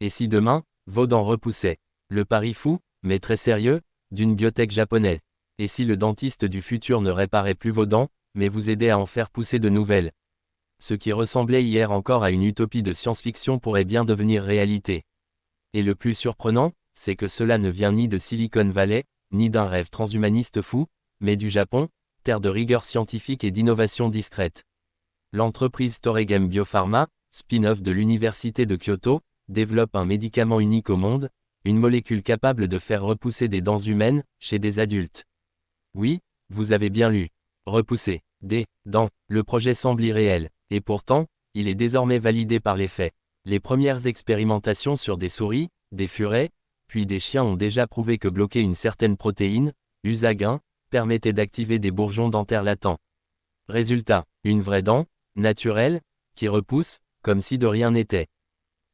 Et si demain, vos dents repoussaient? Le pari fou, mais très sérieux, d'une biotech japonaise. Et si le dentiste du futur ne réparait plus vos dents, mais vous aidait à en faire pousser de nouvelles? Ce qui ressemblait hier encore à une utopie de science-fiction pourrait bien devenir réalité. Et le plus surprenant, c'est que cela ne vient ni de Silicon Valley, ni d'un rêve transhumaniste fou, mais du Japon, terre de rigueur scientifique et d'innovation discrète. L'entreprise Toregem Biopharma, spin-off de l'université de Kyoto, développe un médicament unique au monde, une molécule capable de faire repousser des dents humaines, chez des adultes. Oui, vous avez bien lu. Repousser des dents, le projet semble irréel, et pourtant, il est désormais validé par les faits. Les premières expérimentations sur des souris, des furets, puis des chiens ont déjà prouvé que bloquer une certaine protéine, USAG1, permettait d'activer des bourgeons dentaires latents. Résultat, une vraie dent, naturelle, qui repousse, comme si de rien n'était.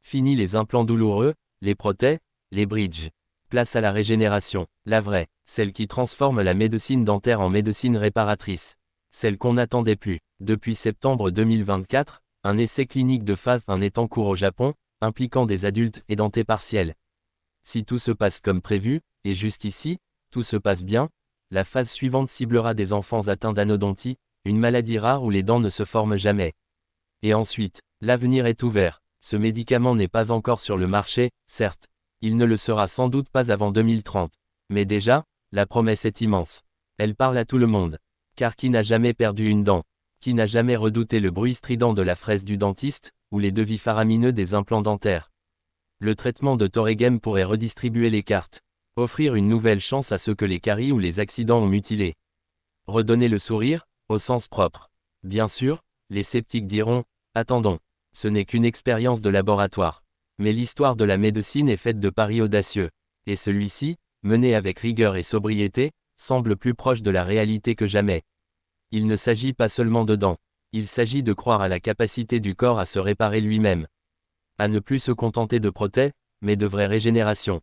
Fini les implants douloureux, les prothèses, les bridges. Place à la régénération, la vraie, celle qui transforme la médecine dentaire en médecine réparatrice. Celle qu'on n'attendait plus. Depuis septembre 2024, un essai clinique de phase 1 est en cours au Japon, impliquant des adultes édentés partiels. Si tout se passe comme prévu, et jusqu'ici, tout se passe bien, la phase suivante ciblera des enfants atteints d'anodontie, une maladie rare où les dents ne se forment jamais. Et ensuite, l'avenir est ouvert. Ce médicament n'est pas encore sur le marché, certes. Il ne le sera sans doute pas avant 2030. Mais déjà, la promesse est immense. Elle parle à tout le monde. Car qui n'a jamais perdu une dent? Qui n'a jamais redouté le bruit strident de la fraise du dentiste, ou les devis faramineux des implants dentaires? Le traitement de Toregem pourrait redistribuer les cartes. Offrir une nouvelle chance à ceux que les caries ou les accidents ont mutilés. Redonner le sourire, au sens propre. Bien sûr, les sceptiques diront, attendons, ce n'est qu'une expérience de laboratoire. Mais l'histoire de la médecine est faite de paris audacieux. Et celui-ci, mené avec rigueur et sobriété, semble plus proche de la réalité que jamais. Il ne s'agit pas seulement de dents. Il s'agit de croire à la capacité du corps à se réparer lui-même. À ne plus se contenter de prothèses, mais de vraies régénérations.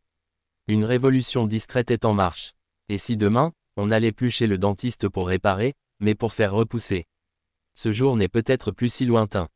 Une révolution discrète est en marche. Et si demain, on n'allait plus chez le dentiste pour réparer, mais pour faire repousser? Ce jour n'est peut-être plus si lointain.